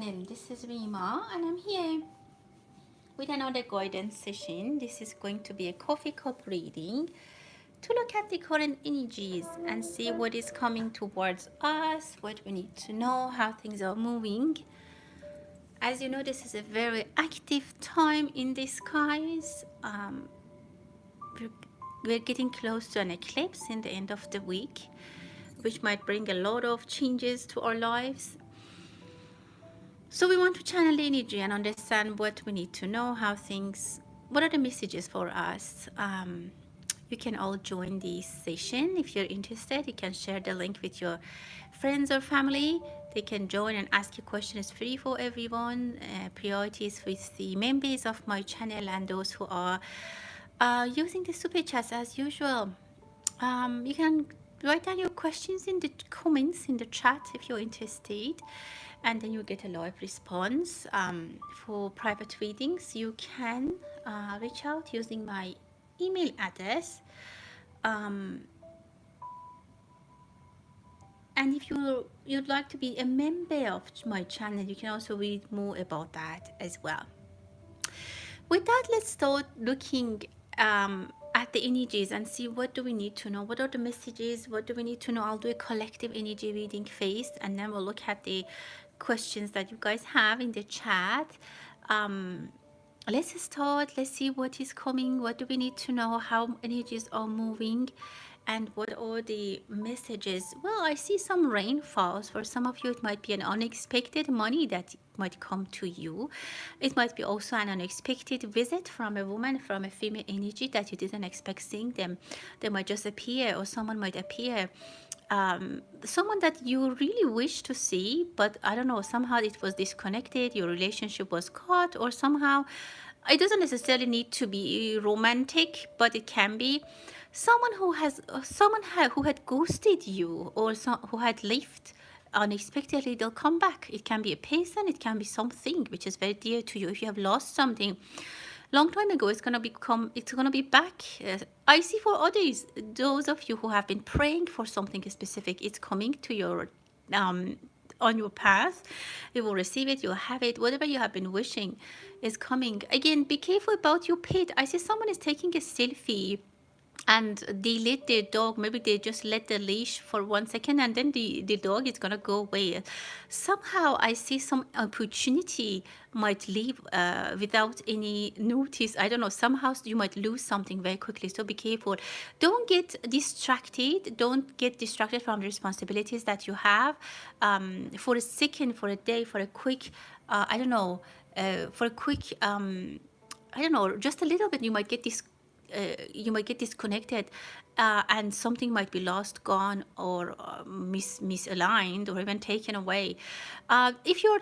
This is Reema and I'm here with another guidance session. This is going to be a coffee cup reading to look at the current energies and see what is coming towards us, what we need to know, how things are moving. As you know, this is a very active time in the skies. We're, we're getting close to an eclipse in the end of the week, which might bring a lot of changes to our lives. So we want to channel the energy and understand what we need to know, what are the messages for us. You can all join this session if you're interested. You can share the link with your friends or family. They can join and ask you questions. It's free for everyone. Priorities with the members of my channel and those who are using the super chats as usual. You can write down your questions in the comments in the chat if you're interested, and then you get a live response. For private readings, you can reach out using my email address. And if you'd like to be a member of my channel, you can also read more about that as well. With that, let's start looking at the energies and see what do we need to know. What are the messages? What do we need to know? I'll do a collective energy reading first, and then we'll look at the questions that you guys have in the chat. Let's start. Let's see what is coming. What do we need to know? How energies are moving, and what are the messages? Well, I see some rainfalls. For some of you, it might be an unexpected money that might come to you. It might be also an unexpected visit from a woman, from a female energy that you didn't expect seeing them. They might just appear, or someone might appear. Someone that you really wish to see, but I don't know, somehow it was disconnected, your relationship was cut, or somehow it doesn't necessarily need to be romantic, but it can be someone who had ghosted you, or who had left unexpectedly. They'll come back. It can be a person, it can be something which is very dear to you. If you have lost something long time ago, it's gonna be back. I see for others, those of you who have been praying for something specific, it's coming to your on your path. You will receive it, you'll have it. Whatever you have been wishing is coming. Again, be careful about your pet. I see someone is taking a selfie and they let their dog, maybe they just let the leash for 1 second, and then the dog is gonna go away. Somehow I see some opportunity might leave without any notice. I don't know, somehow you might lose something very quickly, so be careful. Don't get distracted from the responsibilities that you have. For a second, for a day, for a quick I don't know, for a quick I don't know, just a little bit, you might get disconnected, and something might be lost, gone, or misaligned, or even taken away. If you're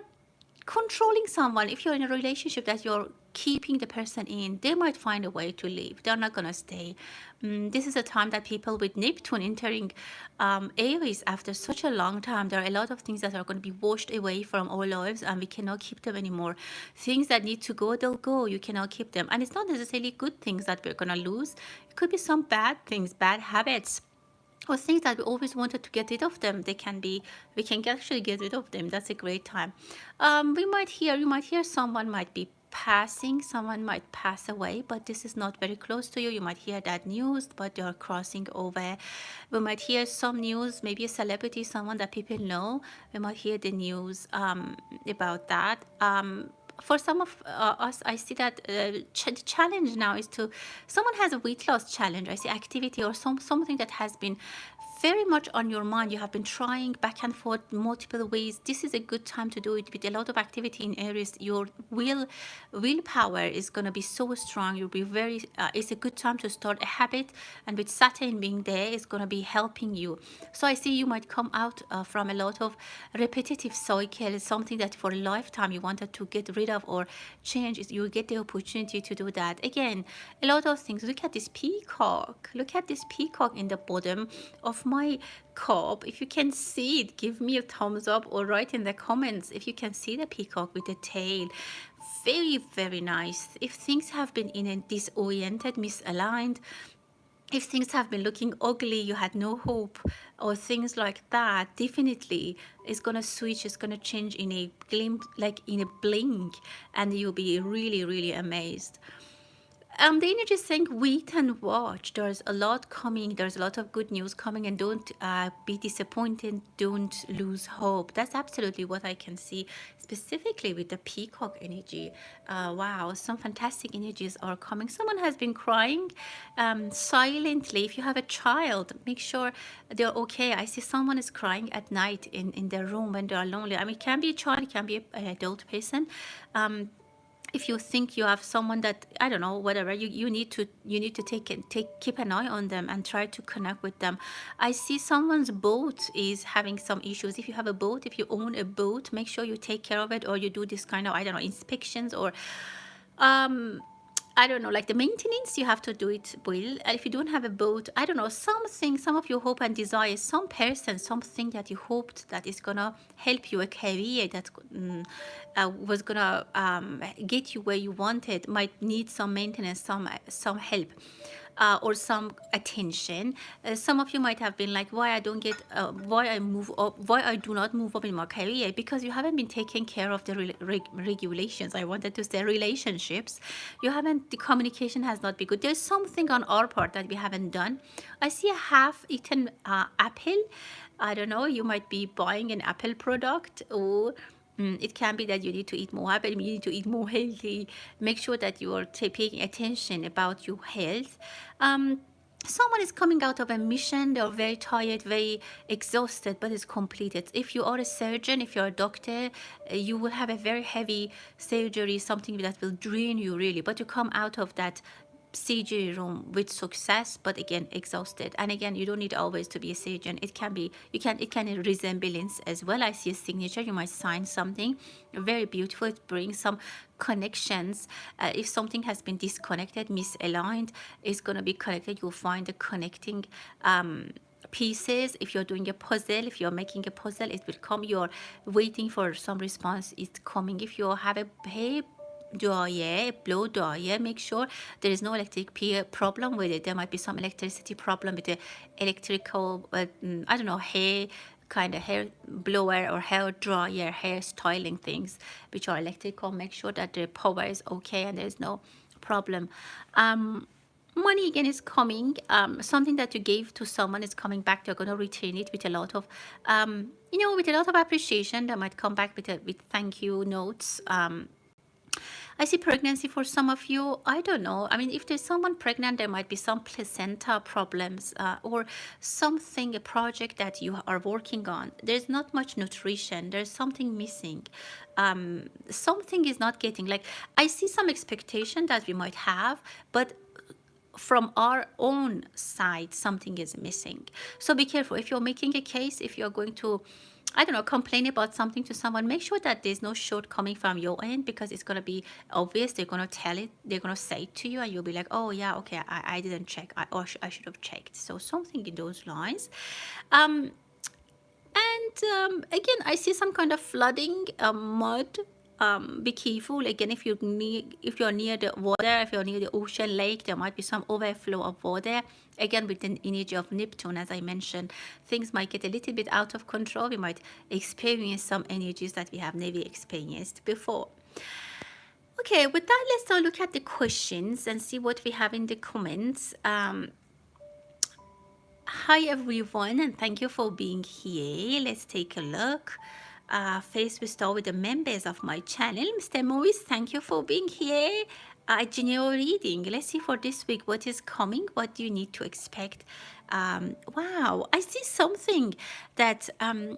controlling someone, if you're in a relationship that you're keeping the person in, they might find a way to leave. They're not going to stay. This is a time that people with Neptune entering Aries after such a long time, there are a lot of things that are going to be washed away from our lives, and we cannot keep them anymore. Things that need to go, they'll go. You cannot keep them. And it's not necessarily good things that we're going to lose. It could be some bad things, bad habits, or things that we always wanted to get rid of them. We can actually get rid of them. That's a great time. You might hear someone might be passing, someone might pass away, but this is not very close to you. You might hear that news, but they are crossing over. We might hear some news, maybe a celebrity, someone that people know. We might hear the news about that. For some of us, I see that the challenge now is someone has a weight loss challenge. I see activity or something that has been very much on your mind. You have been trying back and forth multiple ways. This is a good time to do it with a lot of activity in areas. Your willpower is going to be so strong. You'll be very it's a good time to start a habit, and with Saturn being there, it's going to be helping you. So I see you might come out from a lot of repetitive cycles, something that for a lifetime you wanted to get rid of or change. You get the opportunity to do that. Again, a lot of things. Look at this peacock. Look at this peacock in the bottom of my cup. If you can see it, give me a thumbs up, or write in the comments if you can see the peacock with the tail. Very, very nice. If things have been in a disoriented, misaligned, if things have been looking ugly, you had no hope, or things like that, definitely it's gonna switch, it's gonna change in a glimpse, like in a blink, and you'll be really, really amazed. The energy is saying wait and watch. There's a lot coming. There's a lot of good news coming, and don't be disappointed. Don't lose hope. That's absolutely what I can see, specifically with the peacock energy. Wow, some fantastic energies are coming. Someone has been crying silently. If you have a child, make sure they're okay. I see someone is crying at night in their room when they are lonely. I mean, it can be a child, it can be an adult person. If you think you have someone that, I don't know, whatever, you need to, keep an eye on them and try to connect with them. I see someone's boat is having some issues. If you have a boat, if you own a boat, make sure you take care of it, or you do this kind of, I don't know, inspections, or um I don't know, like the maintenance, you have to do it well. And if you don't have a boat, I don't know, something, some of your hope and desire, some person, something that you hoped that is gonna help you, a career that was gonna get you where you wanted, might need some maintenance, some help. Or some attention. Some of you might have been like, why I don't get, why I move up, why I do not move up in my career, because you haven't been taking care of the regulations. I wanted to say relationships. You haven't, the communication has not been good. There's something on our part that we haven't done. I see a half-eaten apple. I don't know, you might be buying an Apple product, or it can be that you need to eat more apple, you need to eat more healthy. Make sure that you are paying attention about your health. Um, Someone is coming out of a mission, they're very tired, very exhausted, but it's completed. If you are a surgeon, if you're a doctor, you will have a very heavy surgery, something that will drain you really, but you come out of that surgery room with success, but again exhausted. And again, you don't need always to be a surgeon. It can be, you can, it can resemblance as well. I see a signature, you might sign something very beautiful. It brings some connections. If something has been disconnected, misaligned, it's going to be connected. You'll find the connecting pieces. If you're doing a puzzle, if you're making a puzzle, it will come. You're waiting for some response, it's coming. If you have a hair dryer, blow dryer, make sure there is no electric problem with it. There might be some electricity problem with the electrical, I don't know, hair, kind of hair blower or hair dryer, hair styling things which are electrical. Make sure that the power is okay and there's no problem. Money again is coming. Something that you gave to someone is coming back. They're going to return it with a lot of with a lot of appreciation. They might come back with thank you notes. I see pregnancy for some of you. I don't know. I mean, if there's someone pregnant, there might be some placenta problems, or something, a project that you are working on. There's not much nutrition. There's something missing. Something is not getting, like, I see some expectation that we might have, but from our own side, something is missing. So be careful. If you're making a case, if you're going to, I don't know, complain about something to someone, make sure that there's no shortcoming from your end, because it's going to be obvious. They're going to tell it, they're going to say it to you, and you'll be like, oh, yeah, okay, I didn't check, I should have checked. So something in those lines. Again, I see some kind of flooding, mud. Be careful again. If you're near the water, if you're near the ocean, lake, there might be some overflow of water. Again, with the energy of Neptune, as I mentioned, things might get a little bit out of control. We might experience some energies that we have never experienced before. Okay, with that, let's now look at the questions and see what we have in the comments. Hi everyone, and thank you for being here. Let's take a look. First, we start with the members of my channel. Mr. Maurice, thank you for being here. General reading. Let's see for this week what is coming. What do you need to expect? Wow, I see something that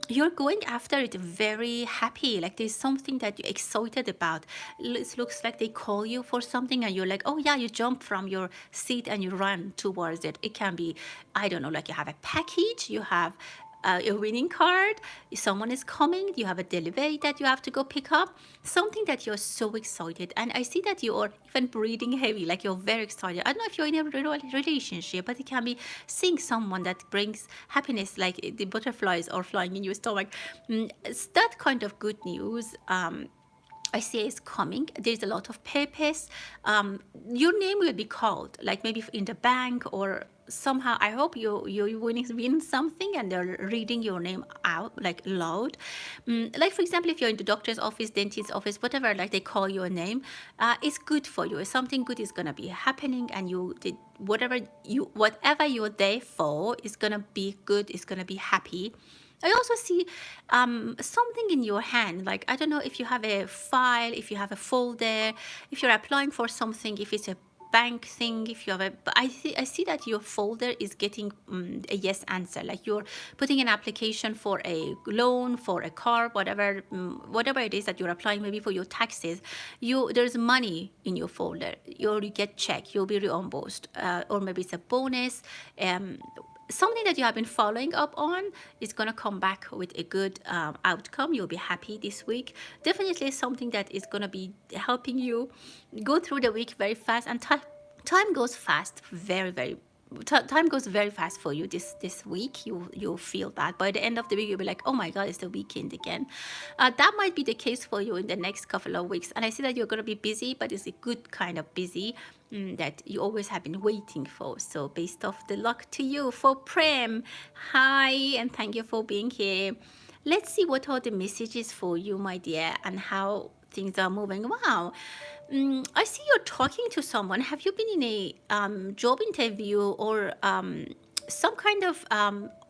you're going after it very happy. Like there's something that you're excited about. It looks like they call you for something and you're like, oh yeah, you jump from your seat and you run towards it. It can be, I don't know, like you have a package, you have a winning card, someone is coming, you have a delivery that you have to go pick up, something that you're so excited. And I see that you are even breathing heavy, like you're very excited. I don't know if you're in a relationship, but it can be seeing someone that brings happiness, like the butterflies are flying in your stomach. It's that kind of good news. I see it's coming. There's a lot of purpose. Your name will be called, like maybe in the bank or somehow. I hope you win something and they're reading your name out like loud. Like for example, if you're in the doctor's office, dentist's office, whatever, like they call your name, it's good for you. Something good is gonna be happening, and you did whatever you're there for is gonna be good. It's gonna be happy. I also see something in your hand. Like, I don't know if you have a file, if you have a folder, if you're applying for something, if it's a bank thing, if you have a, but I see that your folder is getting a yes answer. Like you're putting an application for a loan, for a car, whatever, whatever it is that you're applying, maybe for your taxes. There's money in your folder. You get check, you'll be reimbursed, or maybe it's a bonus. Something that you have been following up on is going to come back with a good outcome. You'll be happy this week. Definitely something that is going to be helping you go through the week very fast, and time goes fast, time goes very fast for you this week. You'll feel that by the end of the week you'll be like, oh my god, it's the weekend again. That might be the case for you in the next couple of weeks, and I see that you're going to be busy, but it's a good kind of busy that you always have been waiting for. So based off the luck to you for Prem. Hi, and thank you for being here. Let's see what are the messages for you, my dear, and how things are moving. Wow. I see you're talking to someone. Have you been in a job interview or some kind of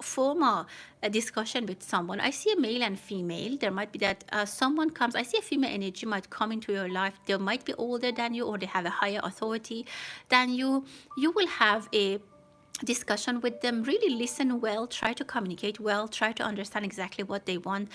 formal discussion with someone? I see a male and female. There might be that someone comes. I see a female energy might come into your life. They might be older than you, or they have a higher authority than you. You will have a discussion with them. Really listen well, try to communicate well, try to understand exactly what they want.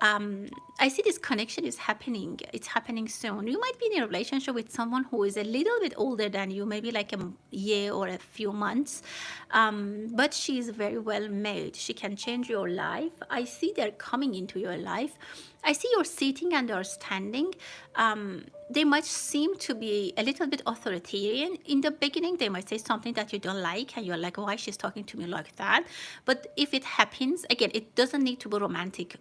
I see this connection is happening. It's happening soon. You might be in a relationship with someone who is a little bit older than you, maybe like a year or a few months, but she's very well made. She can change your life. I see they're coming into your life. I see you're sitting and you're standing. They might seem to be a little bit authoritarian in the beginning. They might say something that you don't like, and you're like, why she's talking to me like that? But if it happens, again, it doesn't need to be romantic.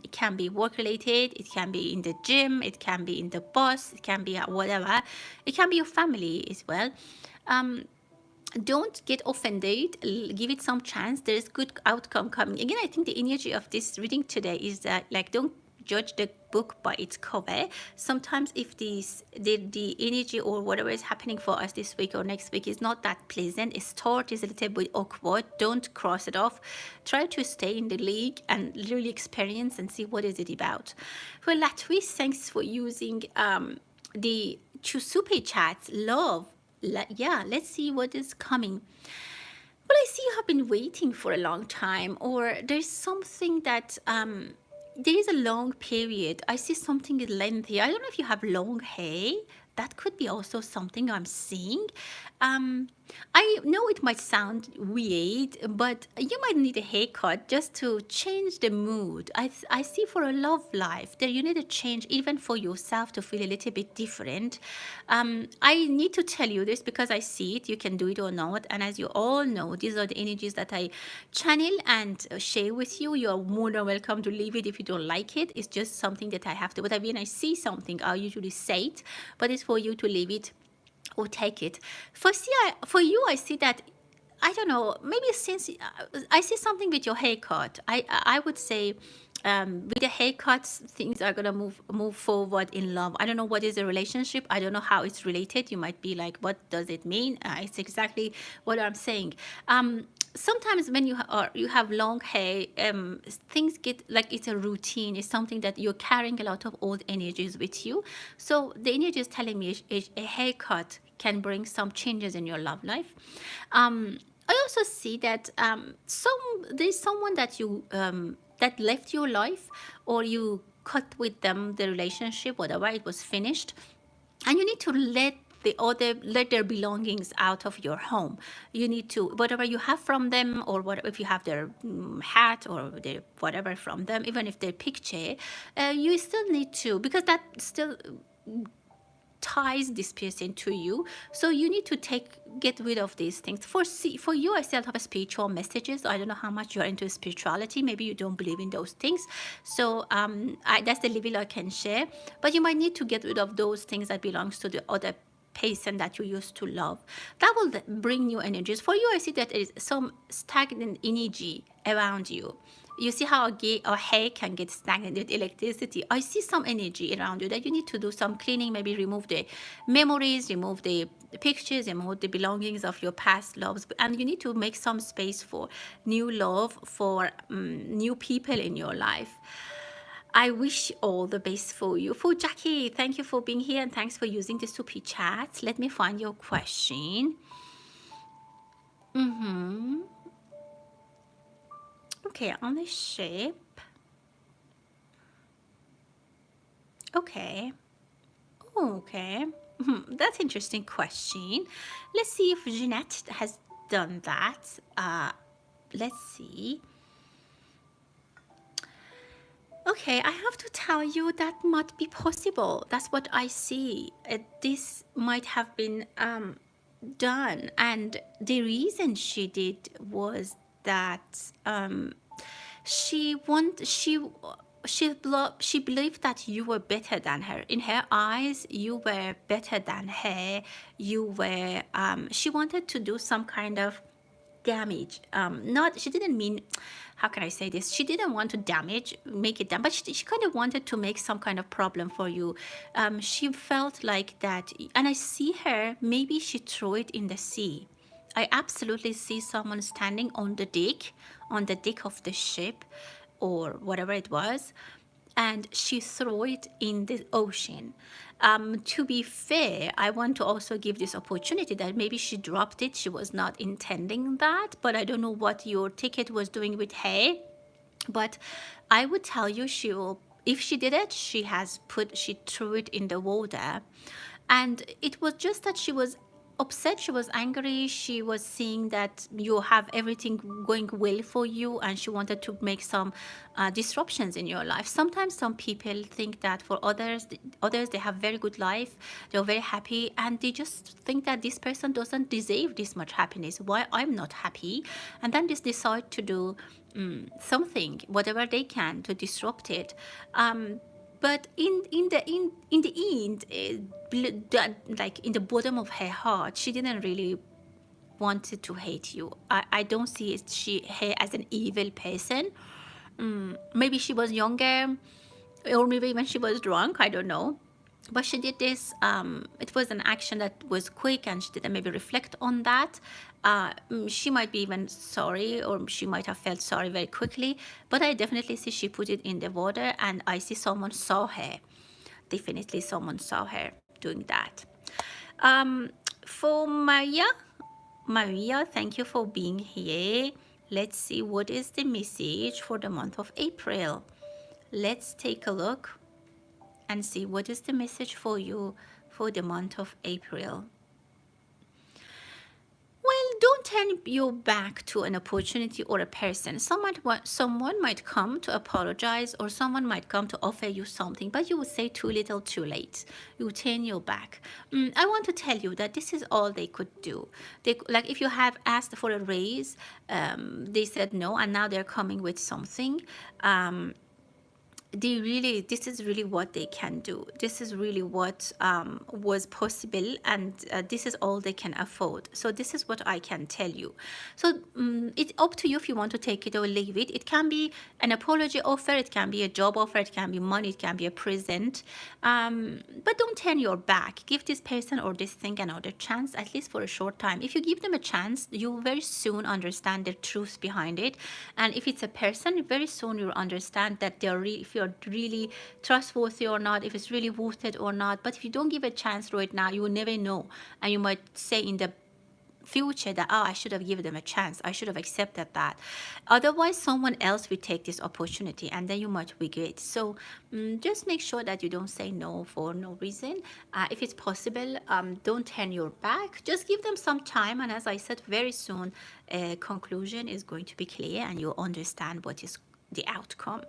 It can be work related. It can be in the gym. It can be in the bus. It can be at whatever. It can be your family as well. Don't get offended. Give it some chance. There is good outcome coming. Again, I think the energy of this reading today is that, like, don't judge the book by its cover. Sometimes if the energy or whatever is happening for us this week or next week is not that pleasant, a start is a little bit awkward, don't cross it off. Try to stay in the league and really experience and see what is it about. Well, Latwis, thanks for using the super chats. Love. Yeah, let's see what is coming. Well, I see you have been waiting for a long time, or there's something that there is a long period. I see something lengthy. I don't know if you have long hair. That could be also something I'm seeing. I know it might sound weird, but you might need a haircut just to change the mood. I see for a love life that you need a change even for yourself to feel a little bit different. I need to tell you this because I see it. You can do it or not. And as you all know, these are the energies that I channel and share with you. You're more than welcome to leave it if you don't like it. It's just something that I have to. But when I see something, I usually say it. But it's for you to leave it or take it. For you, I see that, I don't know, maybe since I see something with your haircut. I would say with the haircuts, things are gonna move forward in love. I don't know what is the relationship. I don't know how it's related. You might be like, what does it mean? It's exactly what I'm saying. Sometimes when you have long hair, things get like it's a routine. It's something that you're carrying a lot of old energies with you. So the energy is telling me a haircut can bring some changes in your love life. I also see that there's someone that you that left your life, or you cut with them the relationship, whatever, it was finished, and you need to let their belongings out of your home. You need to, whatever you have from them, or whatever, if you have their hat or their whatever from them, even if their picture, you still need to, because that still ties this person to you. So you need to get rid of these things. For you, I still have spiritual messages. I don't know how much you're into spirituality. Maybe you don't believe in those things. So that's the level I can share. But you might need to get rid of those things that belongs to the other person that you used to love. That will bring new energies. For you, I see that there is some stagnant energy around you. You see how a hair can get stagnant with electricity. I see some energy around you that you need to do some cleaning, maybe remove the memories, remove the pictures, remove the belongings of your past loves. And you need to make some space for new love, for new people in your life. I wish all the best for you. For Jackie, thank you for being here and thanks for using the super chat. Let me find your question. Okay, on the shape. Okay. Okay. That's interesting question. Let's see if Jeanette has done that. Let's see. Okay, I have to tell you that might be possible. That's what I see. This might have been done, and the reason she did was that she believed that you were better than her. In her eyes, you were better than her. You were. She wanted to do some kind of damage. Not, she didn't mean, how can I say this? She didn't want to make it damage, but she kind of wanted to make some kind of problem for you. She felt like that, and I see her, maybe she threw it in the sea. I absolutely see someone standing on the deck of the ship or whatever it was, and she threw it in the ocean. To be fair, I want to also give this opportunity that maybe she dropped it. She was not intending that, but I don't know what your ticket was doing with her. But I would tell you, if she did it, she threw it in the water. And it was just that she was upset, she was angry, she was seeing that you have everything going well for you, and she wanted to make some disruptions in your life. Sometimes some people think that for others they have very good life, they're very happy, and they just think that this person doesn't deserve this much happiness. Why I'm not happy? And then they decide to do something, whatever they can, to disrupt it. But in the end, like in the bottom of her heart, she didn't really wanted to hate you. I don't see her as an evil person. Maybe she was younger, or maybe when she was drunk, I don't know. But she did this, it was an action that was quick, and she didn't maybe reflect on that. She might be even sorry, or she might have felt sorry very quickly, but I definitely see she put it in the water, and I see someone saw her. Definitely someone saw her doing that. For Maria, thank you for being here. Let's see, what is the message for the month of April? Let's take a look and see what is the message for you for the month of April. Well, don't turn your back to an opportunity or a person. Someone might come to apologize, or someone might come to offer you something, but you will say too little, too late. You turn your back. I want to tell you that this is all they could do. Like if you have asked for a raise, they said no, and now they're coming with something. This is really what they can do. This is really what was possible, and this is all they can afford. So this is what I can tell you. So it's up to you if you want to take it or leave it. It can be an apology offer, it can be a job offer, it can be money, it can be a present, but don't turn your back. Give this person or this thing another chance, at least for a short time. If you give them a chance, you will very soon understand the truth behind it. And if it's a person, very soon you'll understand that if you're really trustworthy or not, if it's really worth it or not. But if you don't give a chance right now, you will never know, and you might say in the future that, oh, I should have given them a chance, I should have accepted that. Otherwise, someone else will take this opportunity, and then you might regret. So just make sure that you don't say no for no reason. If it's possible, don't turn your back, just give them some time, and as I said, very soon a conclusion is going to be clear, and you'll understand what is the outcome.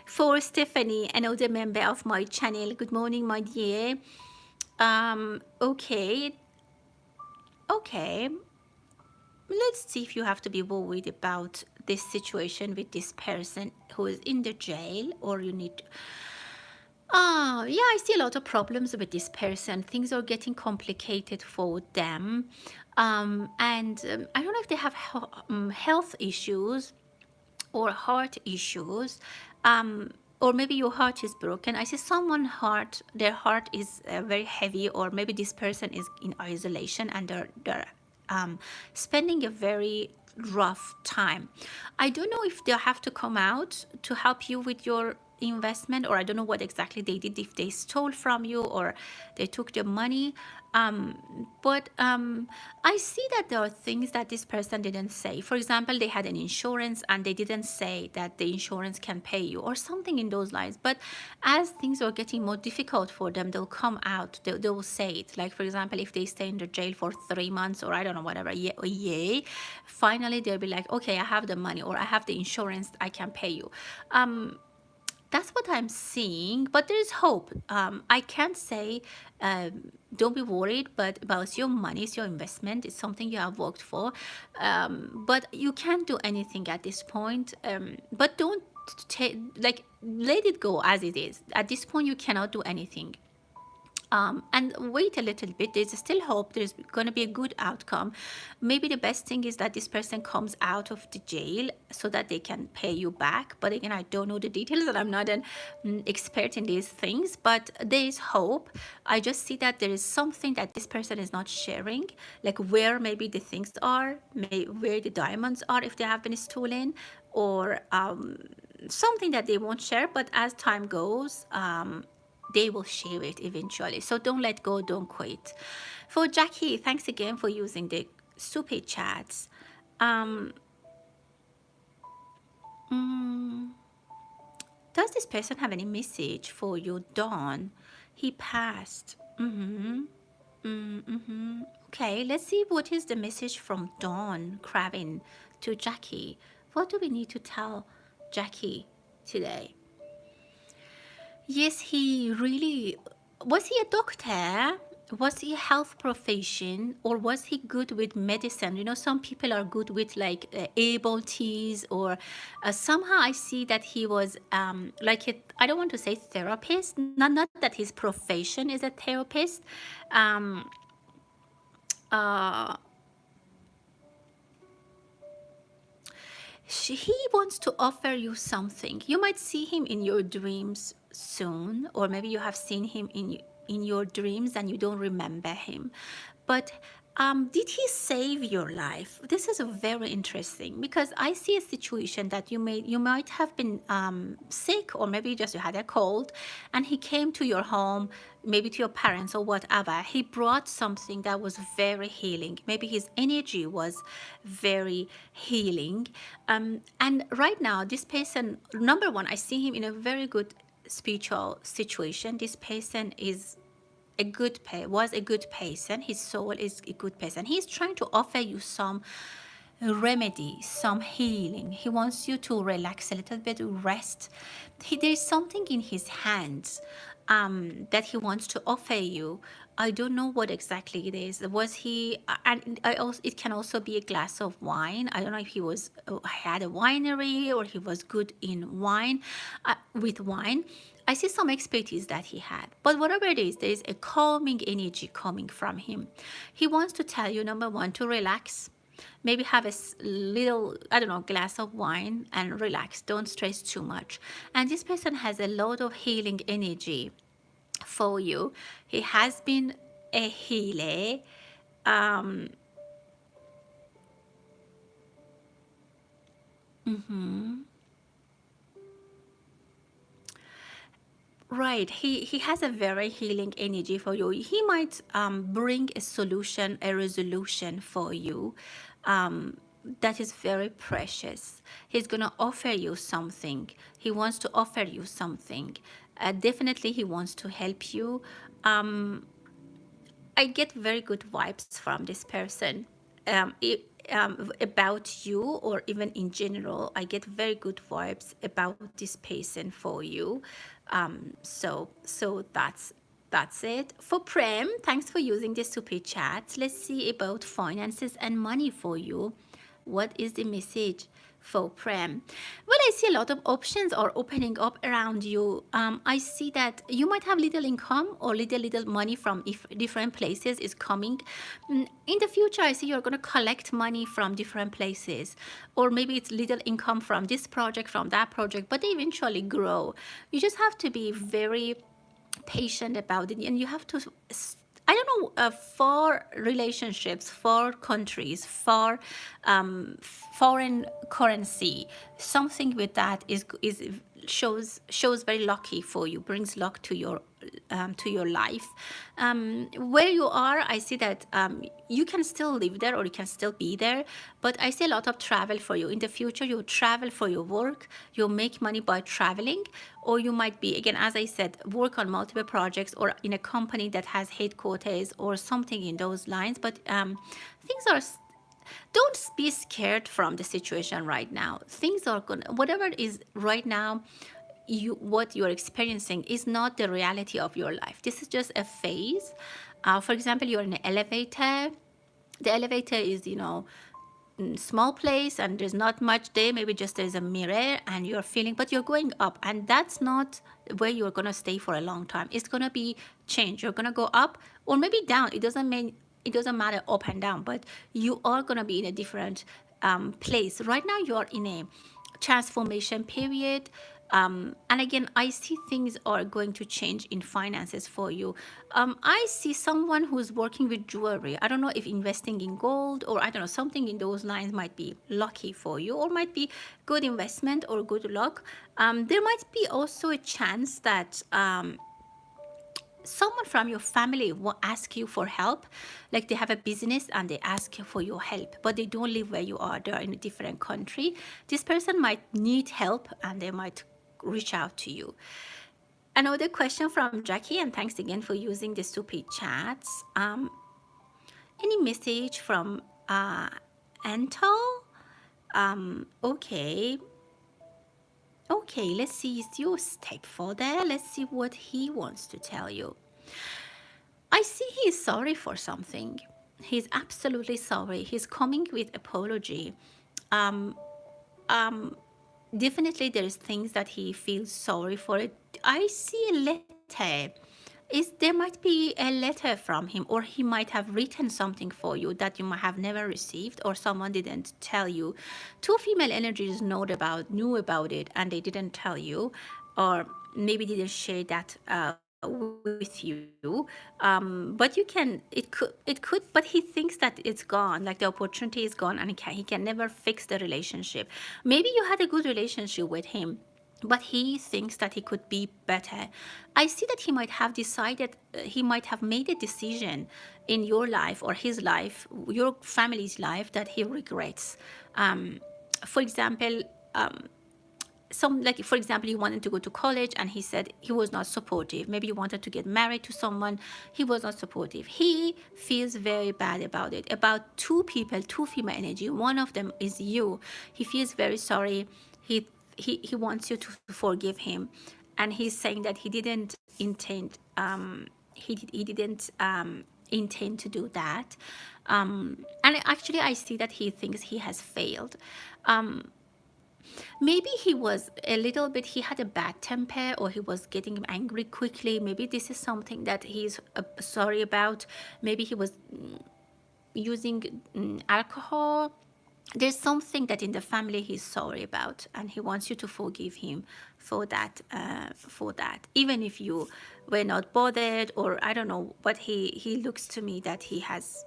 For Stephanie, another member of my channel, good morning, my dear. Okay, okay. Let's see if you have to be worried about this situation with this person who is in the jail, or you need to. Yeah, I see a lot of problems with this person. Things are getting complicated for them. And I don't know if they have health issues or heart issues, or maybe your heart is broken. I see someone heart, their heart is very heavy, or maybe this person is in isolation and they're spending a very rough time. I don't know if they have to come out to help you with your investment, or I don't know what exactly they did, if they stole from you or they took the money. But I see that there are things that this person didn't say. For example, they had an insurance and they didn't say that the insurance can pay you or something in those lines. But as things are getting more difficult for them, they'll come out, they will say it. Like, for example, if they stay in the jail for 3 months, or I don't know, whatever, a year, finally they'll be like, okay, I have the money, or I have the insurance, I can pay you. That's what I'm seeing, but there is hope. I can't say don't be worried, but about your money, it's your investment, it's something you have worked for. But you can't do anything at this point. But don't take, like, let it go as it is. At this point, you cannot do anything. And wait a little bit. There's still hope. There's going to be a good outcome. Maybe the best thing is that this person comes out of the jail so that they can pay you back. But again, I don't know the details, and I'm not an expert in these things. But there is hope. I just see that there is something that this person is not sharing, like where maybe the things are, where the diamonds are if they have been stolen, or something that they won't share. But as time goes, they will share it eventually. So don't let go, don't quit. For Jackie, thanks again for using the super chats. Um, mm, does this person have any message for you, Dawn? He passed. Okay, let's see what is the message from Dawn Cravin to Jackie. What do we need to tell Jackie today? Yes, he really was. He a doctor? Was he a health profession, or was he good with medicine? You know, some people are good with like abilities, or somehow I see that he was like a, I don't want to say therapist. Not that his profession is a therapist. Um, uh, he wants to offer you something. You might see him in your dreams soon, or maybe you have seen him in your dreams and you don't remember him. But did he save your life? This is a very interesting, because I see a situation that you might have been sick, or maybe just you had a cold, and he came to your home, maybe to your parents or whatever. He brought something that was very healing. Maybe his energy was very healing. And right now, this person, number one, I see him in a very good spiritual situation. This person is was a good person. His soul is a good person. He's trying to offer you some remedy, some healing. He wants you to relax a little bit, rest. There's something in his hands that he wants to offer you. I don't know what exactly it is. Was he? And I also, it can also be a glass of wine. I don't know if he was had a winery, or he was good in wine, with wine. I see some expertise that he had, but whatever it is, there is a calming energy coming from him. He wants to tell you, number one, to relax. Maybe have a little, I don't know, glass of wine and relax. Don't stress too much. And this person has a lot of healing energy for you. He has been a healer. Um, Right. He has a very healing energy for you. He might bring a solution, a resolution for you, that is very precious. He's going to offer you something. He wants to offer you something. Definitely, he wants to help you. I get very good vibes from this person. About you, or even in general, I get very good vibes about this person for you. So that's That's it. For Prem, thanks for using the super chat. Let's see about finances and money for you. What is the message for Prem? Well, I see a lot of options are opening up around you. I see that you might have little income or little money from if different places is coming. In the future, I see you're going to collect money from different places, or maybe it's little income from this project, from that project, but they eventually grow. You just have to be very patient about it, and you have to, I don't know, for relationships, for countries, for foreign currency, something with that is shows very lucky for you, brings luck to your life. Where you are, I see that you can still live there or you can still be there, but I see a lot of travel for you. In the future, you'll travel for your work, you'll make money by traveling, or you might be, again, as I said, work on multiple projects or in a company that has headquarters or something in those lines. But things are, don't be scared from the situation right now. Things are going, whatever it is right now, what you're experiencing is not the reality of your life. This is just a phase. For example, you're in an elevator. The elevator is, small place and there's not much there. Maybe just there's a mirror and you're feeling, but you're going up, and that's not where you're gonna stay for a long time. It's gonna be change. You're gonna go up or maybe down. It doesn't matter up and down, but you are gonna be in a different place. Right now, you're in a transformation period. And again, I see things are going to change in finances for you. I see someone who's working with jewelry. I don't know if investing in gold or I don't know, something in those lines might be lucky for you or might be good investment or good luck. There might be also a chance that someone from your family will ask you for help, like they have a business and they ask you for your help, but they don't live where you are. They're in a different country. This person might need help and they might reach out to you. Another question from Jackie, and thanks again for using the super chats. Any message from Antal? Okay. Okay, let's see, is your step for there. Let's see what he wants to tell you. I see he is sorry for something. He's absolutely sorry. He's coming with apology. Definitely there's things that he feels sorry for it. I see a letter. There might be a letter from him, or he might have written something for you that you might have never received, or someone didn't tell you. Two female energies knew about it and they didn't tell you, or maybe didn't share that with you. But it could, but he thinks that it's gone, like the opportunity is gone, and he can never fix the relationship. Maybe you had a good relationship with him, but he thinks that he could be better. I see that he might have decided, he might have made a decision in your life or his life, your family's life, that he regrets. For example, for example, you wanted to go to college and he said he was not supportive. Maybe you wanted to get married to someone, he was not supportive. He feels very bad about it. About two people, two female energy, one of them is you. He feels very sorry. He wants you to forgive him, and he's saying that he didn't intend intend to do that. And actually I see that he thinks he has failed. Maybe he was a little bit, he had a bad temper, or he was getting angry quickly. Maybe this is something that he's sorry about. Maybe he was using alcohol. There's something that in the family he's sorry about, and he wants you to forgive him for that. Even if you were not bothered, or I don't know, but he looks to me that he has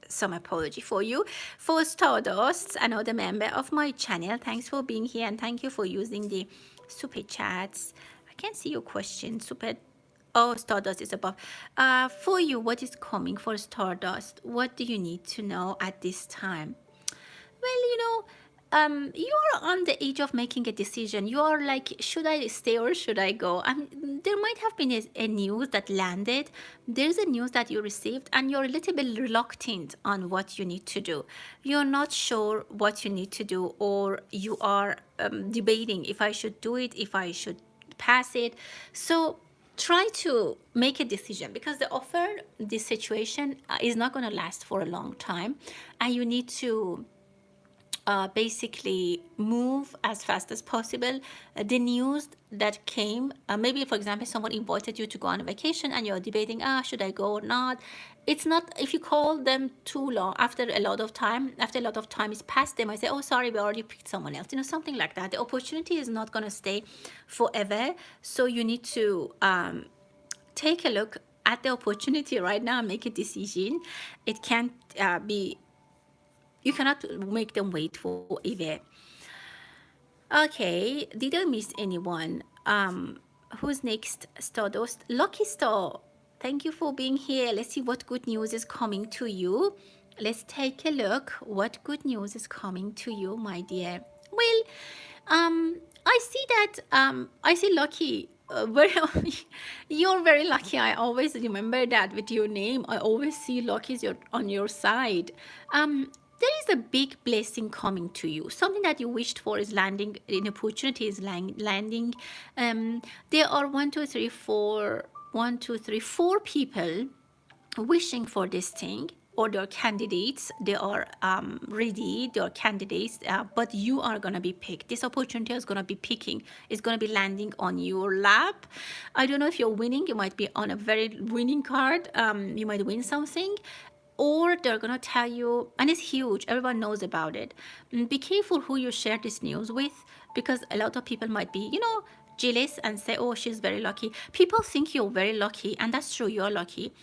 some apology for you. For Stardust, another member of my channel, thanks for being here, and thank you for using the super chats. I can't see your question. Oh, Stardust is above. For you, what is coming for Stardust? What do you need to know at this time? Well, you're on the edge of making a decision. You are like, should I stay or should I go? There might have been a news that landed. There's a news that you received, and you're a little bit reluctant on what you need to do. You're not sure what you need to do, or you are debating if I should do it, if I should pass it. So try to make a decision, because the offer, this situation is not going to last for a long time, and you need to basically move as fast as possible. The news that came, maybe for example, someone invited you to go on a vacation and you're debating, should I go or not? It's not, if you call them too long, after a lot of time is passed, they might say, oh, sorry, we already picked someone else, something like that. The opportunity is not going to stay forever. So you need to take a look at the opportunity right now and make a decision. It can't be, you cannot make them wait forever. Okay, did I miss anyone? Who's next? Stardust. Lucky Star, thank you for being here. Let's see what good news is coming to you. Let's take a look what good news is coming to you, my dear. Well, I see that, I see Lucky. You're very lucky. I always remember that with your name. I always see Lucky on your side. There is a big blessing coming to you. Something that you wished for is landing. An opportunity is landing. There are 4 people wishing for this thing, or they're candidates. They are ready. They are candidates, but you are gonna be picked. This opportunity is gonna be picking. It's gonna be landing on your lap. I don't know if you're winning. You might be on a very winning card. You might win something, or they're gonna tell you, and it's huge, everyone knows about it. Be careful who you share this news with, because a lot of people might be, jealous and say, oh, she's very lucky. People think you're very lucky, and that's true, you're lucky.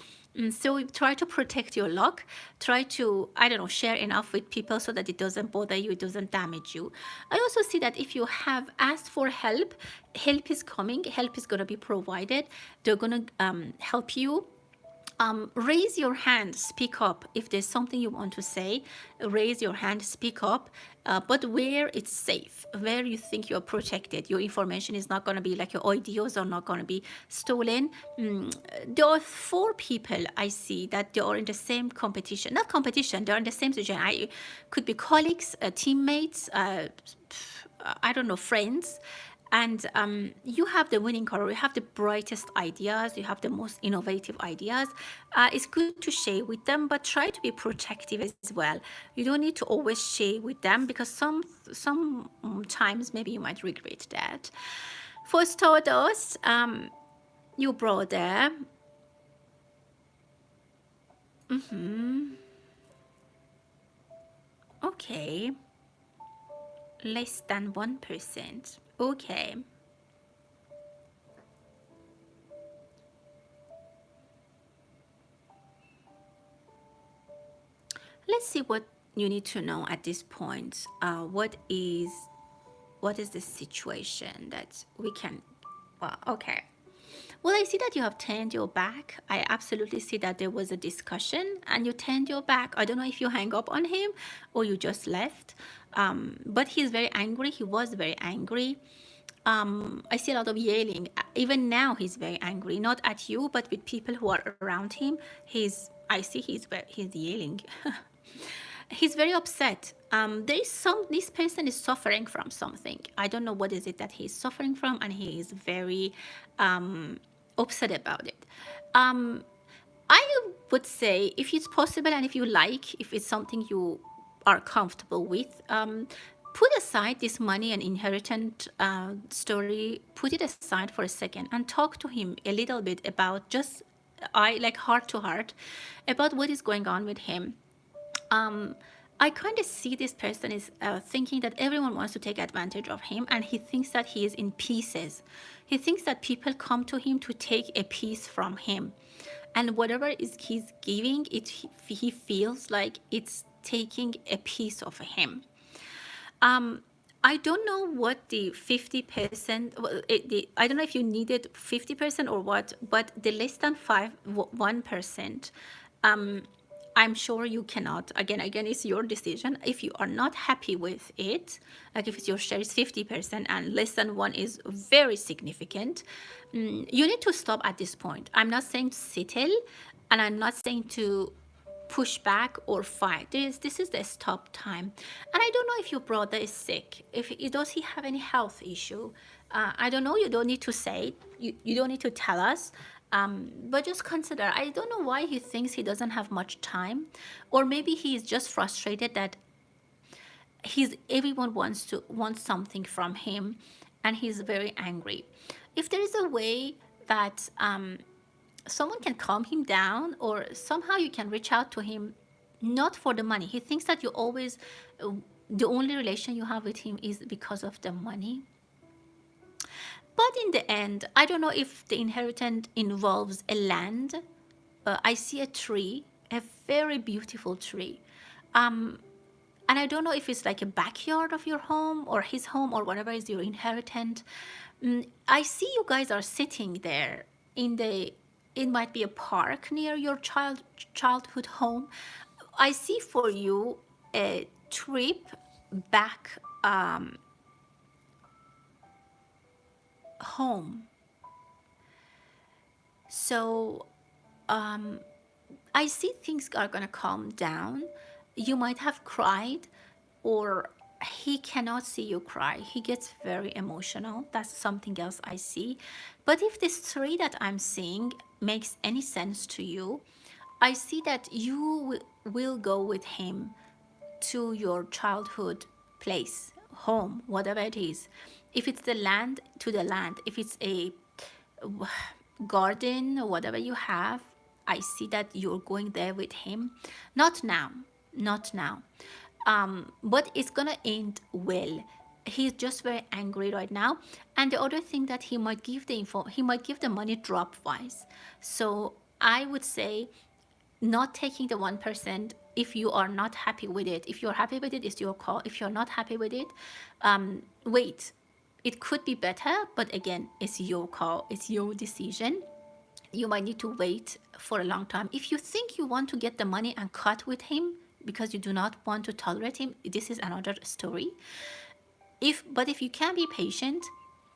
So try to protect your luck. Try to, I don't know, share enough with people so that it doesn't bother you, it doesn't damage you. I also see that if you have asked for help, help is coming, help is gonna be provided. They're gonna help you. Raise your hand, speak up. If there's something you want to say, raise your hand, speak up, but where it's safe, where you think you're protected. Your information is not going to be, like, your ideas are not going to be stolen. There are 4 people I see that they are in the same competition. Not competition, they're in the same situation. I could be colleagues, teammates, I don't know, friends. And you have the winning card, you have the brightest ideas, you have the most innovative ideas. It's good to share with them, but try to be protective as well. You don't need to always share with them, because sometimes maybe you might regret that. For Stardust, your brother. Okay. Less than 1%. Okay. Let's see what you need to know at this point. What is the situation that we can... Well, okay. Well, I see that you have turned your back. I absolutely see that there was a discussion and you turned your back. I don't know if you hang up on him or you just left. But he's very angry. He was very angry. I see a lot of yelling. Even now, he's very angry. Not at you, but with people who are around him. He's yelling. He's very upset. This person is suffering from something. I don't know what is it that he's suffering from, and he is very upset about it. I would say, if it's possible and if you like, if it's something you are comfortable with, put aside this money and inheritance story. Put it aside for a second and talk to him a little bit about, just heart to heart, about what is going on with him. I kind of see this person is thinking that everyone wants to take advantage of him, and he thinks that he is in pieces. He thinks that people come to him to take a piece from him, and whatever he's giving, he feels like it's taking a piece of him. I don't know what the 50%, I don't know if you needed 50% or what, but the less than 1%, I'm sure you cannot. Again, it's your decision. If you are not happy with it, like if your share is 50% and less than 1 is very significant, you need to stop at this point. I'm not saying to settle, and I'm not saying to push back or fight. This is the stop time. And I don't know if your brother is sick. Does he have any health issue? I don't know, you don't need to say it, you don't need to tell us, but just consider. I don't know why he thinks he doesn't have much time, or maybe he's just frustrated that everyone wants something from him, and he's very angry. If there is a way that someone can calm him down, or somehow you can reach out to him, not for the money. He thinks that you always, the only relation you have with him is because of the money. But in the end, I don't know if the inheritance involves a land. I see a tree, a very beautiful tree. And I don't know if it's like a backyard of your home or his home or whatever is your inheritance. I see you guys are sitting there in the, it might be a park near your childhood home. I see for you a trip back home. So I see things are gonna calm down. You might have cried, or he cannot see you cry. He gets very emotional. That's something else I see. But if this tree that I'm seeing makes any sense to you, I see that you will go with him to your childhood place, home, whatever it is. If it's the land, to the land. If it's a garden or whatever you have, I see that you're going there with him. Not now, not now. But it's gonna end well. He's just very angry right now. And the other thing that he might give the info, he might give the money drop wise. So I would say not taking the 1% if you are not happy with it. If you're happy with it, it's your call. If you're not happy with it, wait. It could be better, but again, it's your call. It's your decision. You might need to wait for a long time. If you think you want to get the money and cut with him because you do not want to tolerate him, this is another story. But if you can be patient,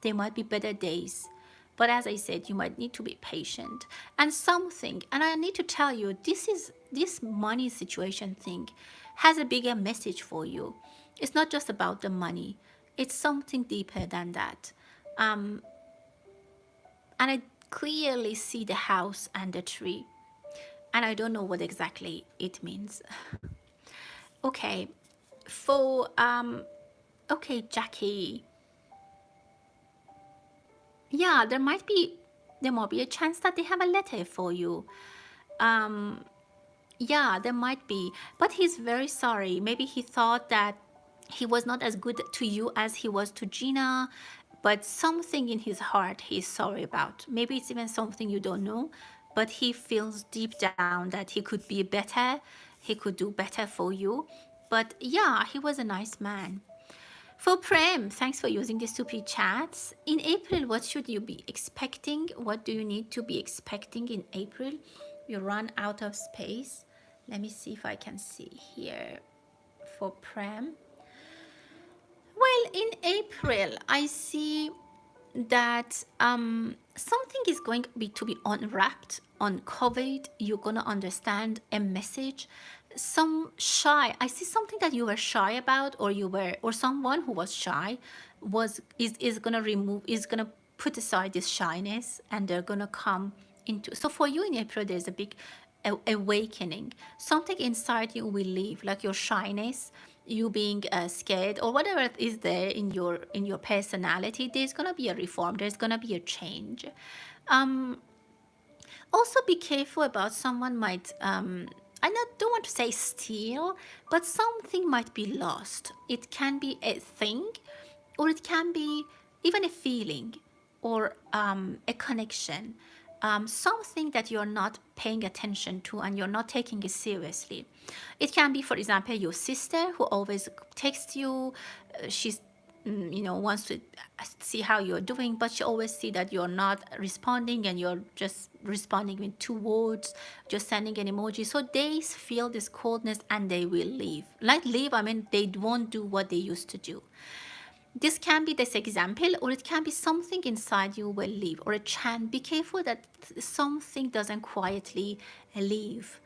there might be better days. But as I said, you might need to be patient. And I need to tell you, this money situation thing has a bigger message for you. It's not just about the money. It's something deeper than that. And I clearly see the house and the tree. And I don't know what exactly it means. Okay. Okay, Jackie. Yeah, there might be a chance that they have a letter for you. Yeah, there might be. But he's very sorry. Maybe he thought that he was not as good to you as he was to Gina, but something in his heart he's sorry about. Maybe it's even something you don't know, but he feels deep down that he could be better, he could do better for you. But yeah, he was a nice man. For Prem, thanks for using the super chats. In April, what should you be expecting? What do you need to be expecting in April? You run out of space. Let me see if I can see here for Prem. Well, in April, I see that something is going to be unwrapped, uncovered. You're going to understand a message. I see something that you were shy about, or someone who was shy is going to put aside this shyness, and they're going to come into. So for you in April, there's a big awakening. Something inside you will leave, like your shyness, you being scared, or whatever is there in your personality. There's gonna be a reform. There's gonna be a change. Also, be careful about someone might. Don't want to say steal, but something might be lost. It can be a thing, or it can be even a feeling, or a connection. Something that you're not paying attention to and you're not taking it seriously. It can be, for example, your sister who always texts you. She's, wants to see how you're doing, but she always see that you're not responding and you're just responding with 2 words, just sending an emoji. So they feel this coldness and they will leave. Like leave, I mean, they won't do what they used to do. This can be this example, or it can be something inside you will leave, or a chant. Be careful that something doesn't quietly leave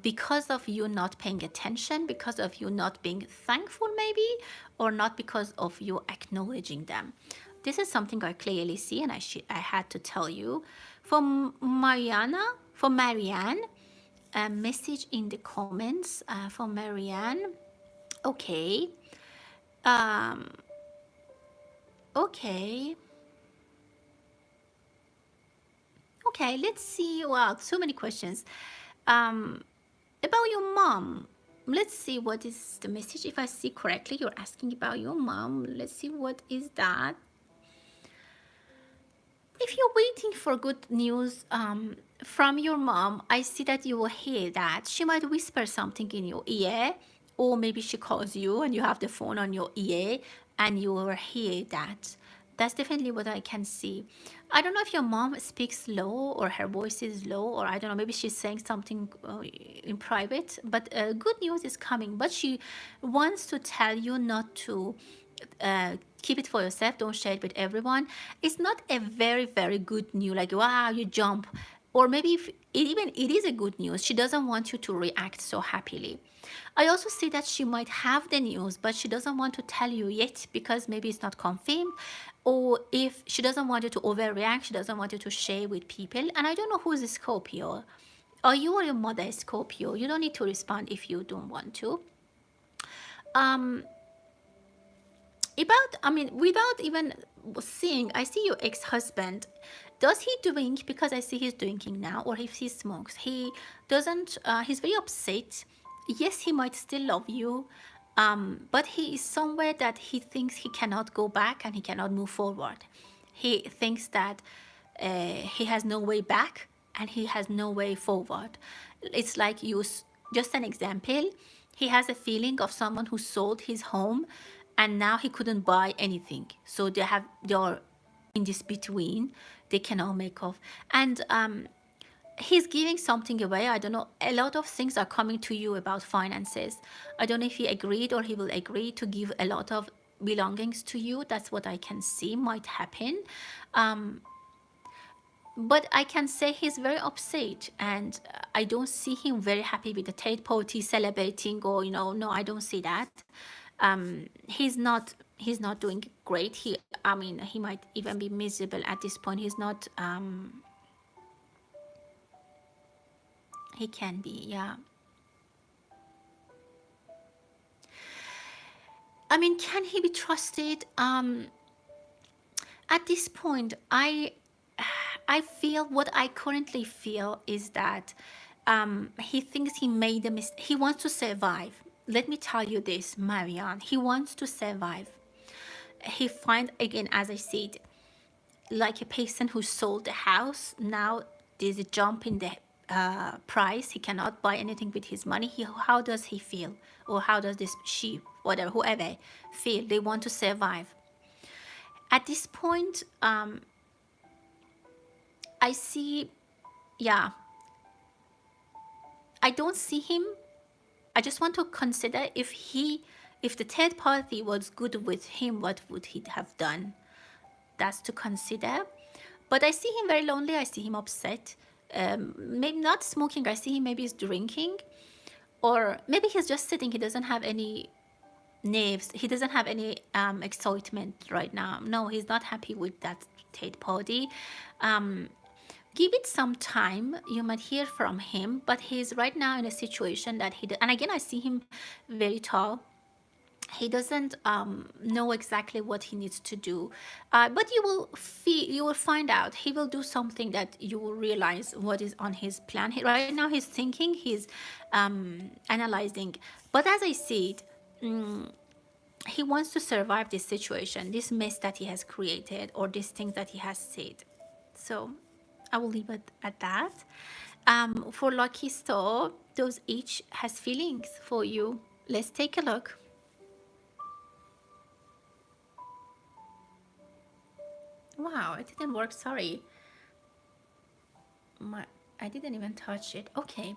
because of you not paying attention, because of you not being thankful maybe, or not because of you acknowledging them. This is something I clearly see, and I had to tell you. For Marianne, a message in the comments for Marianne. Okay. Um, okay. Okay, let's see. Wow, so many questions. Um, about your mom. Let's see what is the message. If I see correctly, you're asking about your mom. Let's see what is that. If you're waiting for good news from your mom, I see that you will hear that. She might whisper something in your ear, or maybe she calls you and you have the phone on your ear and you will hear that. That's definitely what I can see. I don't know if your mom speaks low or her voice is low, or I don't know, maybe she's saying something in private, but good news is coming. But she wants to tell you not to keep it for yourself, don't share it with everyone. It's not a very very good news like wow you jump, or maybe if even it is a good news, she doesn't want you to react so happily. I also see that she might have the news but she doesn't want to tell you yet because maybe it's not confirmed, or if she doesn't want you to overreact, she doesn't want you to share with people. And I don't know who's a Scorpio. Are you or your mother a Scorpio? You don't need to respond if you don't want to. um about, I mean, without even seeing, I see your ex-husband. Does he drink? Because I see he's drinking now. Or if he smokes, he doesn't, he's very upset. Yes, he might still love you, but he is somewhere that he thinks he cannot go back and he cannot move forward. He thinks that he has no way back and he has no way forward. It's like just an example. He has a feeling of someone who sold his home and now he couldn't buy anything. So they're in this between. They cannot make off. And he's giving something away. I don't know. A lot of things are coming to you about finances. I don't know if he agreed or he will agree to give a lot of belongings to you. That's what I can see might happen. But I can say he's very upset, and I don't see him very happy with the third party celebrating, or no, I don't see that. He's not doing great. I mean, he might even be miserable at this point. He's not. He can be, yeah. I mean, can he be trusted? At this point, I feel what I currently feel is that he thinks he made a mistake. He wants to survive. Let me tell you this, Marianne. He wants to survive. He finds, again, as I said, like a person who sold the house. Now there's a jump in the price. He cannot buy anything with his money. How does he feel? Or how does this she, whatever, whoever feel? They want to survive. At this point, I see, yeah, I don't see him. I just want to consider if the third party was good with him, what would he have done? That's to consider. But I see him very lonely. I see him upset. Maybe not smoking. I see him maybe he's drinking, or maybe he's just sitting. He doesn't have any nerves. He doesn't have any excitement right now. No, he's not happy with that third party. Give it some time. You might hear from him, but he's right now in a situation that and again, I see him very tall. He doesn't know exactly what he needs to do, but you will find out. He will do something that you will realize what is on his plan. Right now he's thinking, he's analyzing, but as I said, he wants to survive this situation, this mess that he has created, or these things that he has said. So I will leave it at that. For Lucky Star, those each has feelings for you. Let's take a look. Wow, it didn't work. Sorry. I didn't even touch it. Okay.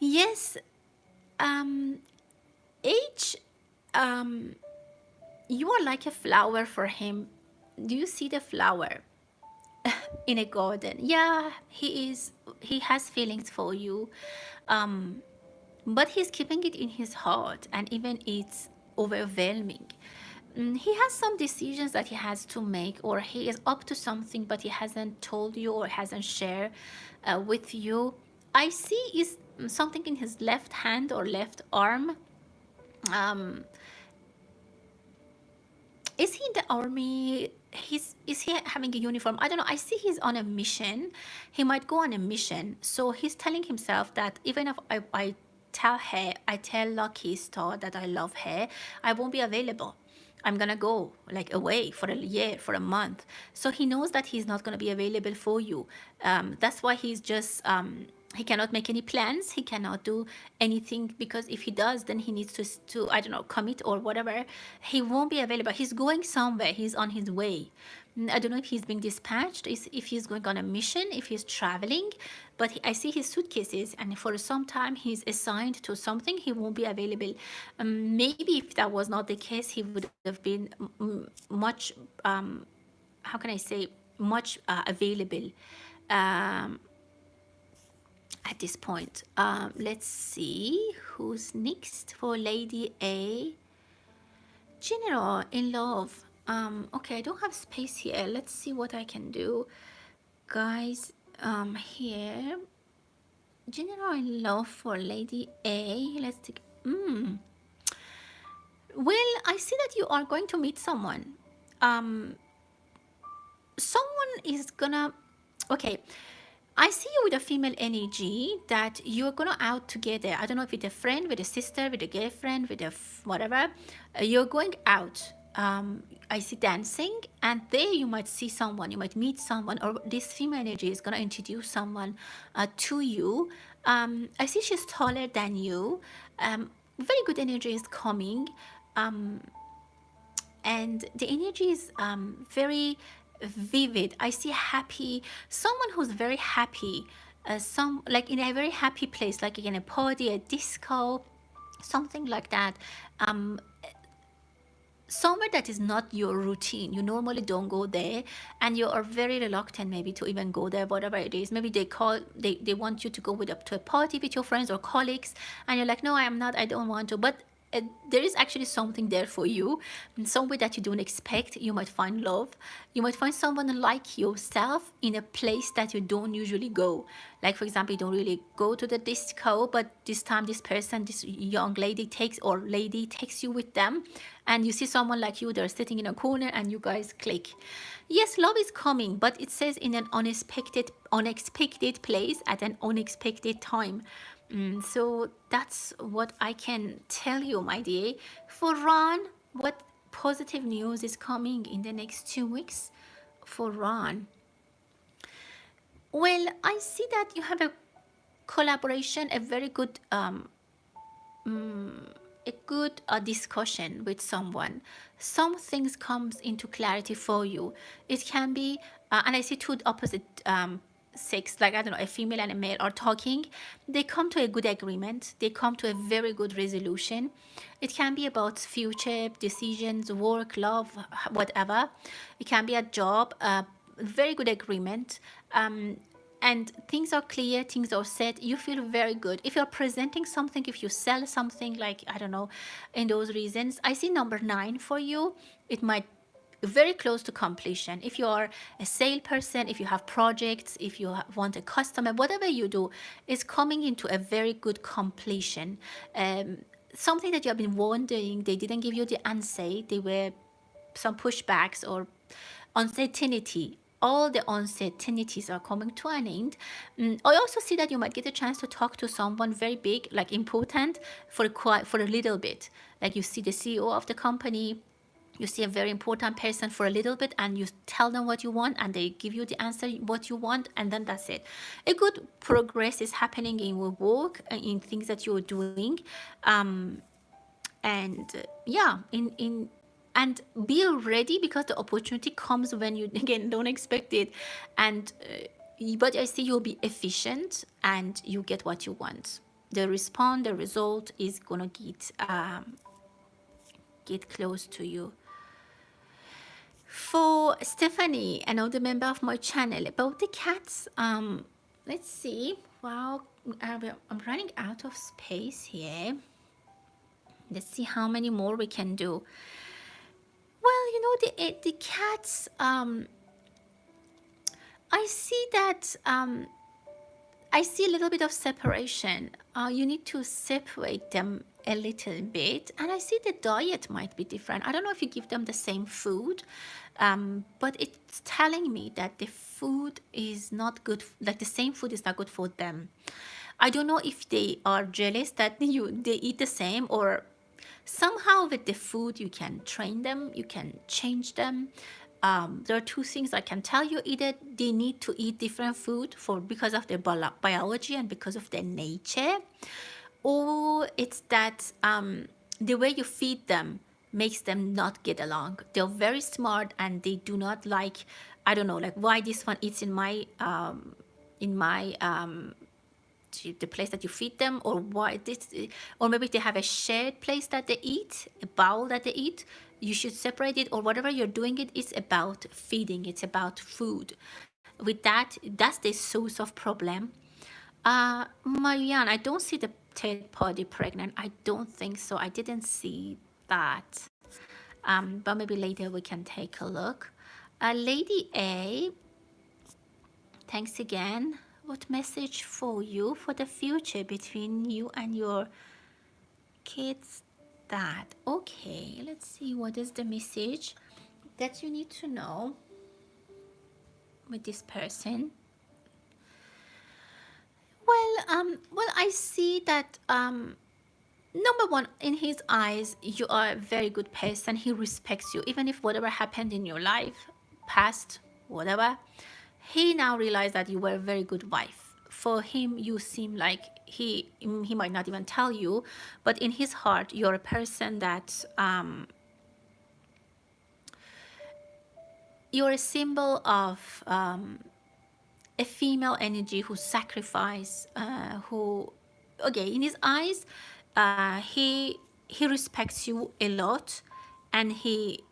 Yes. H. You are like a flower for him. Do you see the flower in a garden? Yeah, he is. He has feelings for you, but he's keeping it in his heart, and even it's overwhelming. He has some decisions that he has to make, or he is up to something but he hasn't told you or hasn't shared with you. I see is something in his left hand or left arm. um, is he in the army? Is he having a uniform? I don't know. I see he's on a mission. He might go on a mission. So he's telling himself that even if I tell her, I tell Lucky Star that I love her, I won't be available. I'm gonna go like away for a year, for a month. So he knows that he's not gonna be available for you. That's why he's just he cannot make any plans. He cannot do anything, because if he does, then he needs to I don't know, commit or whatever. He won't be available. He's going somewhere. He's on his way. I don't know if he's being dispatched, if he's going on a mission, if he's traveling, but I see his suitcases, and for some time he's assigned to something. He won't be available. Maybe if that was not the case, he would have been much, how can I say, much available at this point. Let's see who's next for Lady A. General in love. Okay, I don't have space here. Let's see what I can do, guys. Here, general in love for Lady A. Let's take. Well, I see that you are going to meet someone. Someone is gonna. Okay, I see you with a female energy that you're gonna out together. I don't know if it's a friend, with a sister, with a girlfriend, with a whatever. You're going out. I see dancing, and there you might see someone, you might meet someone, or this female energy is gonna introduce someone to you. I see she's taller than you. Very good energy is coming. And the energy is very vivid. I see happy, someone who's very happy, some like in a very happy place, like in a party, a disco, something like that. Somewhere that is not your routine. You normally don't go there, and you are very reluctant maybe to even go there, whatever it is. Maybe they want you to go with up to a party with your friends or colleagues, and you're like, no, I am not, I don't want to. But there is actually something there for you, somewhere that you don't expect. You might find love. You might find someone like yourself in a place that you don't usually go. Like, for example, you don't really go to the disco, but this time this person, this young lady takes you with them, and you see someone like you, they're sitting in a corner, and you guys click. Yes, love is coming, but it says in an unexpected place at an unexpected time. So that's what I can tell you, my dear. For Ron, what positive news is coming in the next 2 weeks for Ron? Well, I see that you have a collaboration, a very good discussion with someone. Some things comes into clarity for you. It can be, and I see two opposite sex, like I don't know, a female and a male are talking. They come to a good agreement. They come to a very good resolution. It can be about future decisions, work, love, whatever. It can be a job, very good agreement. And things are clear, things are set. You feel very good. If you're presenting something, if you sell something, like, I don't know, in those reasons, I see number 9 for you. It might very close to completion. If you are a salesperson, if you have projects, if you want a customer, whatever you do is coming into a very good completion. Something that you have been wondering, they didn't give you the answer, they were some pushbacks or uncertainty. All the uncertainties are coming to an end. I also see that you might get a chance to talk to someone very big, like important, for a little bit. Like you see the CEO of the company, you see a very important person for a little bit, and you tell them what you want, and they give you the answer what you want, and then that's it. A good progress is happening in your work, in things that you're doing, and yeah, and be ready, because the opportunity comes when you again don't expect it. And but I see you'll be efficient and you get what you want. The result is gonna get close to you. For Stephanie, another member of my channel, about the cats, let's see. Wow, I'm running out of space here. Let's see how many more we can do. Well, the cats. I see that. I see a little bit of separation. You need to separate them a little bit. And I see the diet might be different. I don't know if you give them the same food, but it's telling me that the food is not good, like the same food is not good for them. I don't know if they are jealous that they eat the same, or somehow with the food you can train them, you can change them. There are two things I can tell you: either they need to eat different food for because of their biology and because of their nature, or it's that the way you feed them makes them not get along. They're very smart and they do not like, I don't know, like why this one eats in my the place that you feed them, or why this, or maybe they have a shared place that they eat, a bowl that they eat. You should separate it, or whatever you're doing. It's about feeding, it's about food. With that, that's the source of problem. Marianne, I don't see the third party pregnant. I don't think so. I didn't see that. But maybe later we can take a look. Lady A, thanks again. What message for you for the future between you and your kids' dad? Okay, let's see, what is the message that you need to know with this person? Well, I see that number one, in his eyes, you are a very good person. He respects you, even if whatever happened in your life, past, whatever. He now realized that you were a very good wife. For him, you seem like he might not even tell you, but in his heart, you're a person that you're a symbol of a female energy who sacrifice, who, okay, in his eyes, he respects you a lot, and he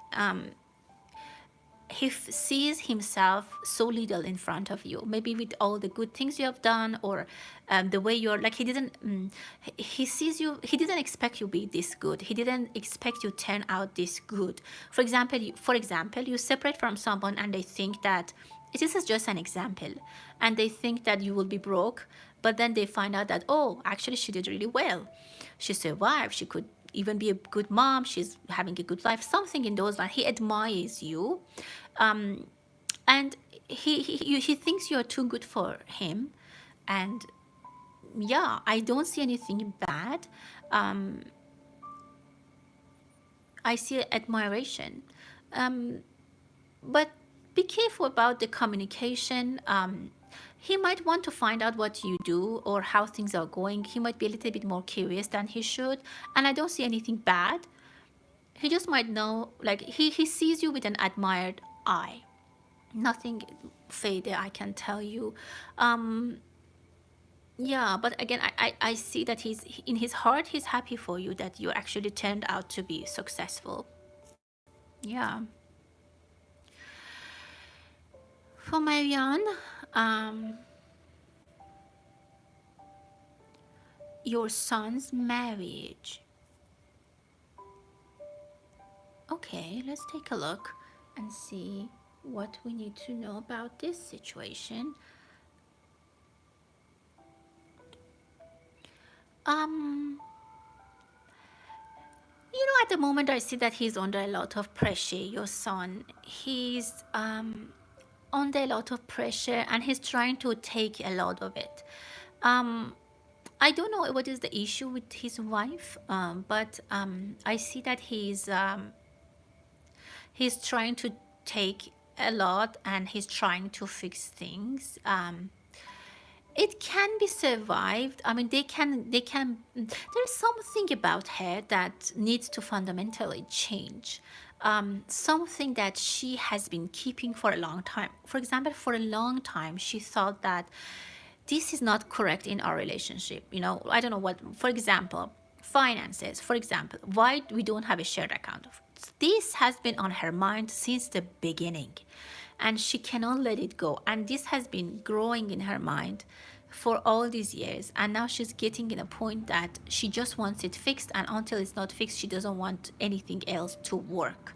sees himself so little in front of you, maybe with all the good things you have done, or the way you're, like, he sees you, he didn't expect you be this good, he didn't expect you turn out this good. For example, you separate from someone and they think that, this is just an example, and they think that you will be broke, but then they find out that, oh, actually she did really well, she survived, she could even be a good mom, she's having a good life, something in those lines. He admires you, and he thinks you're too good for him. And yeah, I don't see anything bad. I see admiration, but be careful about the communication. He might want to find out what you do or how things are going. He might be a little bit more curious than he should, and I don't see anything bad. He just might know, like, he sees you with an admired eye. Nothing further I can tell you. Yeah, but again, I see that he's, in his heart, he's happy for you, that you actually turned out to be successful. Yeah. For Marianne, your son's marriage. Okay, let's take a look and see what we need to know about this situation. At the moment, I see that he's under a lot of pressure. Your son, he's under a lot of pressure, and he's trying to take a lot of it. I don't know what is the issue with his wife, but I see that he's trying to take a lot, and he's trying to fix things. It can be survived. I mean, they can, there's something about her that needs to fundamentally change. Something that she has been keeping for a long time. For example, for a long time, she thought that this is not correct in our relationship. I don't know what, for example, finances, for example, why we don't have a shared account. This has been on her mind since the beginning. and she cannot let it go. And this has been growing in her mind for all these years, and now she's getting in a point that she just wants it fixed, and until it's not fixed, she doesn't want anything else to work.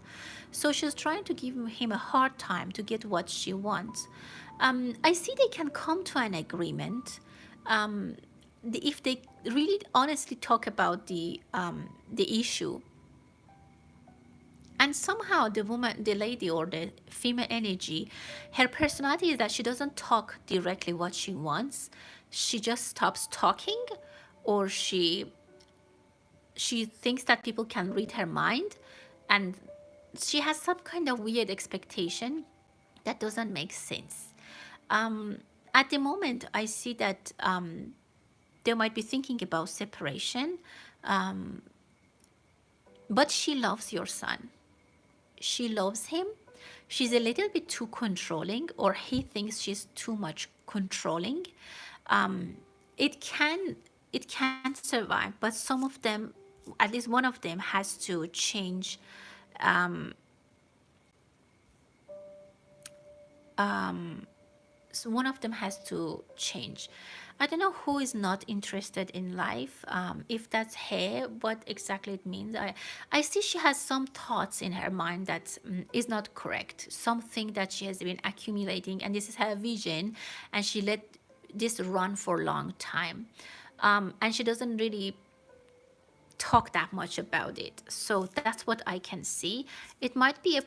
So she's trying to give him a hard time to get what she wants. I see they can come to an agreement, if they really honestly talk about the issue. And somehow the woman, the lady, or the female energy, her personality is that she doesn't talk directly what she wants. She just stops talking, or she thinks that people can read her mind, and she has some kind of weird expectation that doesn't make sense. At the moment, I see that they might be thinking about separation, but she loves your son. She loves him. She's a little bit too controlling, or he thinks she's too much controlling. It can it can survive, but some of them, at least one of them, has to change. So one of them has to change. I don't know who is not interested in life. If that's her, what exactly it means. I see she has some thoughts in her mind that is not correct. Something that she has been accumulating, and this is her vision, and she let this run for a long time. And she doesn't really talk that much about it. So that's what I can see. It might be a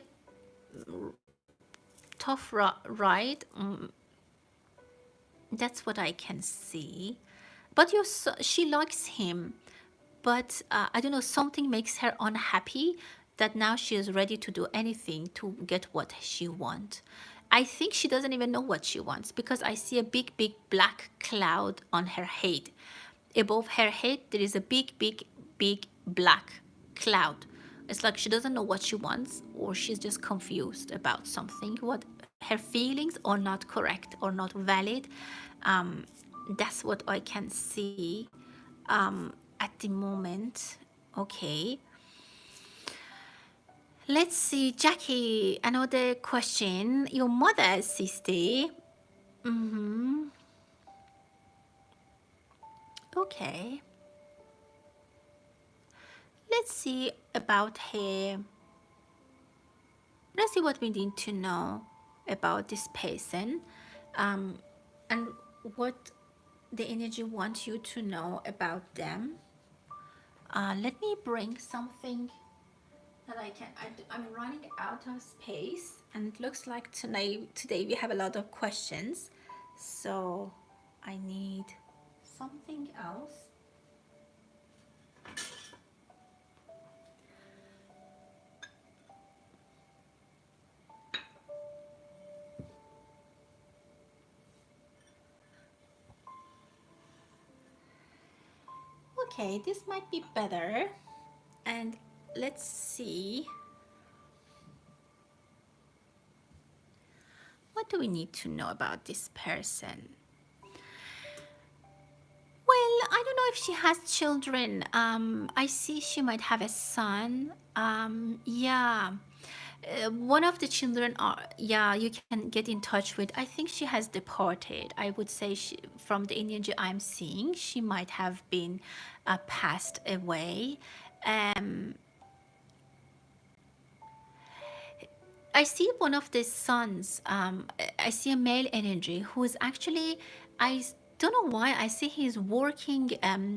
tough ride. That's what I can see. But she likes him, but I don't know, something makes her unhappy that now she is ready to do anything to get what she wants. I think she doesn't even know what she wants, because I see a big, big black cloud on her head. Above her head, there is a big, big, big black cloud. It's like she doesn't know what she wants, or she's just confused about something. What her feelings are not correct or not valid. That's what I can see at the moment. Okay. Let's see, Jackie, another question. Your mother, sister. Okay. Let's see about her. Let's see what we need to know about this person, and what the energy wants you to know about them. Let me bring something that I can. I'm running out of space, and it looks like today we have a lot of questions, so I need something else. Okay, this might be better. And let's see. What do we need to know about this person? Well, I don't know if she has children. I see she might have a son. Yeah. One of the children are, yeah, you can get in touch with. I think she has departed. I would say from the energy I'm seeing, she might have been passed away. I see one of the sons. I see a male energy who is actually. I don't know why. I see he's working.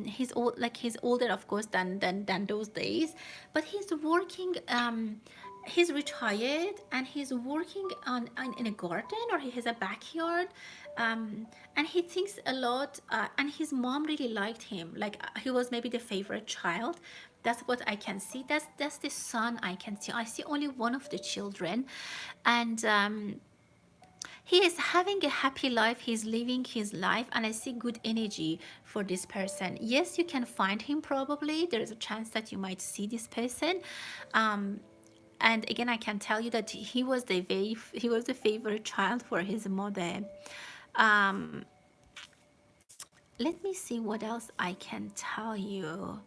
He's old, like he's older, of course, than those days. But he's working. He's retired, and he's working in a garden, or he has a backyard. And he thinks a lot. And his mom really liked him. Like he was maybe the favorite child. That's what I can see. That's the son I can see. I see only one of the children, and he is having a happy life. He's living his life, and I see good energy for this person. Yes, you can find him probably. There is a chance that you might see this person. And again, I can tell you that he was the favorite child for his mother. Let me see what else I can tell you.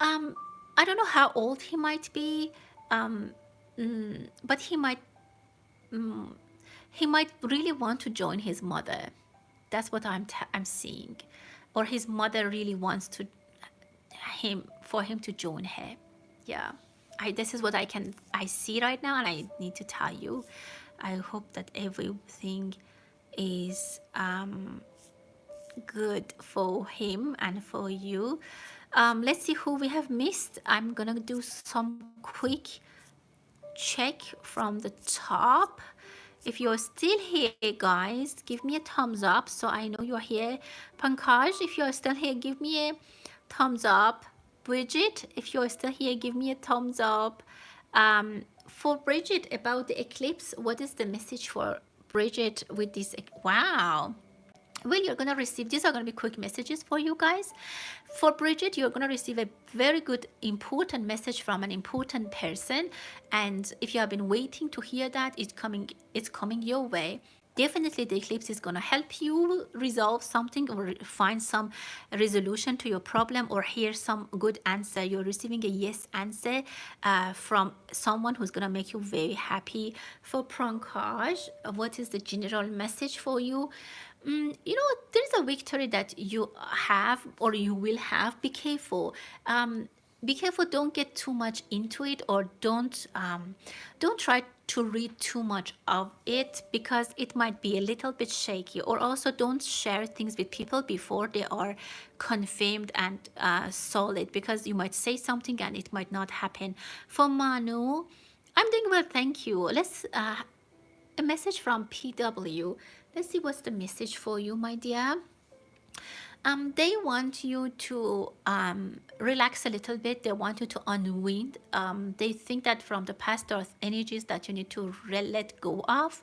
I don't know how old he might be, but he might he might really want to join his mother. That's what I'm seeing, or his mother really wants to for him to join her. Yeah, this is what I see right now, and I need to tell you. I hope that everything is good for him and for you. Let's see who we have missed. I'm gonna do some quick check from the top. If you're still here, guys, give me a thumbs up so I know you're here. Pankaj, if you're still here, give me a thumbs up. Bridget, if you're still here, give me a thumbs up. For Bridget, about the eclipse, what is the message for Bridget with this? Wow. Well, you're going to receive, these are going to be quick messages for you guys. For Bridget, you're going to receive a very good, important message from an important person. And if you have been waiting to hear that, it's coming your way. Definitely the eclipse is going to help you resolve something or find some resolution to your problem or hear some good answer. You're receiving a yes answer from someone who's going to make you very happy. For Prankaj, what is the general message for you? You know, there's a victory that you have or you will have. Be careful. Be careful. Don't get too much into it, or don't try to read too much of it, because it might be a little bit shaky. Or also, don't share things with people before they are confirmed and solid, because you might say something and it might not happen. For Manu, I'm doing well, thank you. Let's a message from PW. Let's see what's the message for you, my dear. They want you to relax a little bit. They want you to unwind. They think that from the past there are energies that you need to let go of.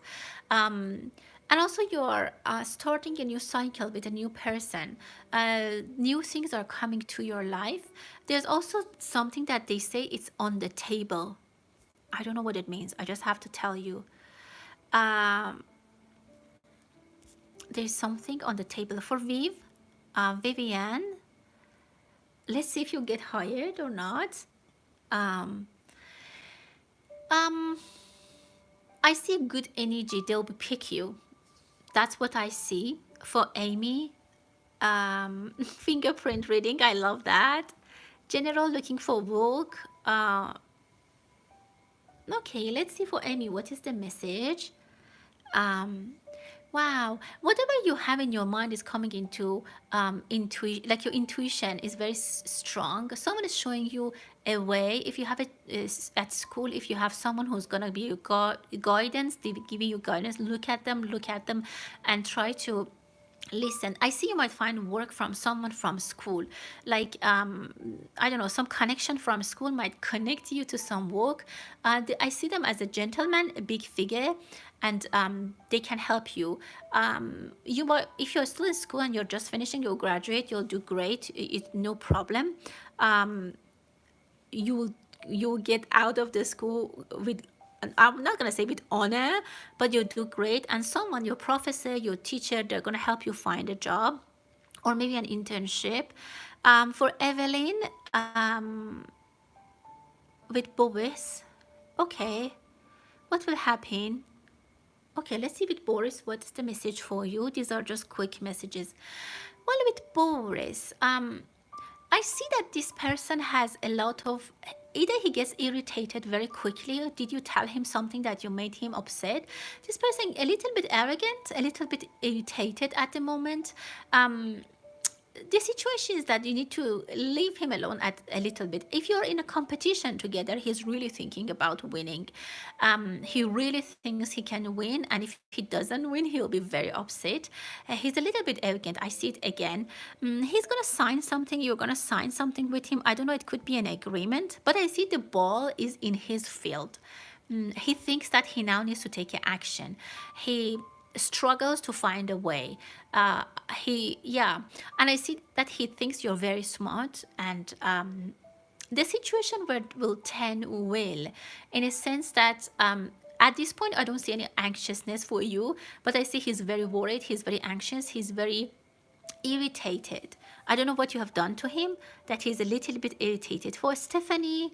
And also you're starting a new cycle with a new person. New things are coming to your life. There's also something that they say it's on the table. I don't know what it means. I just have to tell you. There's something on the table for Vivian. Let's see if you get hired or not. I see good energy. They'll pick you. That's what I see. For Amy, fingerprint reading. I love that. General looking for work. Okay, let's see for Amy. What is the message? Wow, whatever you have in your mind is coming into like your intuition is very strong. Someone is showing you a way. If you have it at school, if you have someone who's gonna be your guidance, giving you guidance, look at them and try to listen. I see you might find work from someone from school, like I don't know, some connection from school might connect you to some work. I see them as a gentleman, a big figure, and they can help you. If you're still in school and you're just finishing your graduate, you'll do great. It's no problem. You'll get out of the school with, I'm not going to say with honor, but you'll do great. And someone, your professor, your teacher, they're going to help you find a job or maybe an internship. For Evelyn, with Boris, okay, what will happen? Okay, let's see with Boris, what's the message for you? These are just quick messages. Well, with Boris, I see that this person has a lot of, either he gets irritated very quickly, or did you tell him something that you made him upset? This person a little bit arrogant, a little bit irritated at the moment. The situation is that you need to leave him alone at a little bit. If you're in a competition together, he's really thinking about winning. He really thinks he can win, and if he doesn't win, he'll be very upset. He's a little bit arrogant. I see it again. He's gonna sign something. You're gonna sign something with him. I don't know. It could be an agreement, but I see the ball is in his field. He thinks that he now needs to take action. He struggles to find a way. And I see that he thinks you're very smart, and the situation will turn well, in a sense that at this point I don't see any anxiousness for you, but I see he's very worried, he's very anxious, he's very irritated. I don't know what you have done to him that he's a little bit irritated. For Stephanie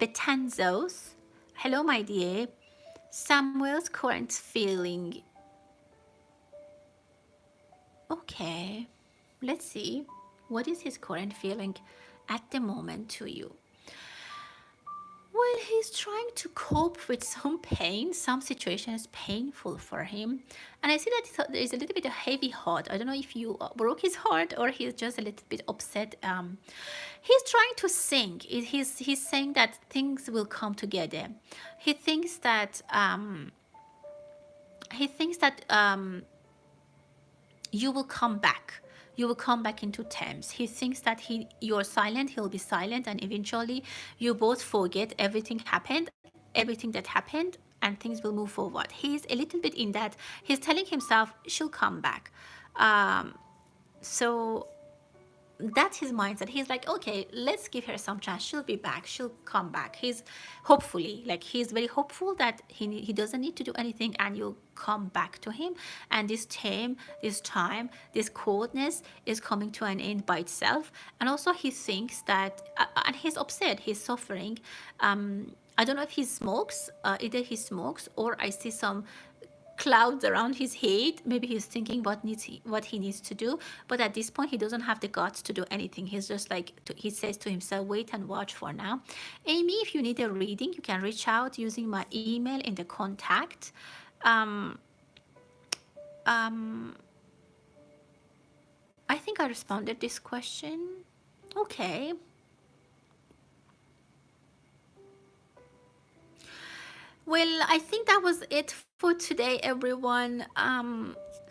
Betanzos, hello my dear. Samuel's current feeling. Okay, let's see. What is his current feeling at the moment to you? Well, he's trying to cope with some pain. Some situation is painful for him. And I see that there's a little bit of heavy heart. I don't know if you broke his heart or he's just a little bit upset. He's trying to sing. He's saying that things will come together. He thinks that you will come back. You will come back into terms. He thinks that you're silent, he'll be silent, and eventually you both forget everything that happened, and things will move forward. He's a little bit in that. He's telling himself she'll come back. So that's his mindset. He's like, okay, let's give her some chance. She'll be back. She'll come back. He's hopefully, like, he's very hopeful that he doesn't need to do anything and you'll come back to him. And this time, this coldness is coming to an end by itself. And also he thinks that, and he's upset, he's suffering. I don't know if he smokes, either he smokes or I see some clouds around his head. Maybe he's thinking what he needs to do, but at this point he doesn't have the guts to do anything. He's just like, he says to himself, wait and watch for now. Amy, if you need a reading, you can reach out using my email in the contact. I think I responded this question. Okay. Well, I think that was it for today, everyone.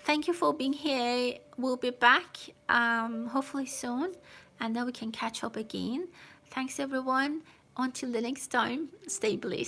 Thank you for being here. We'll be back hopefully soon, and then we can catch up again. Thanks, everyone. Until the next time, stay blessed.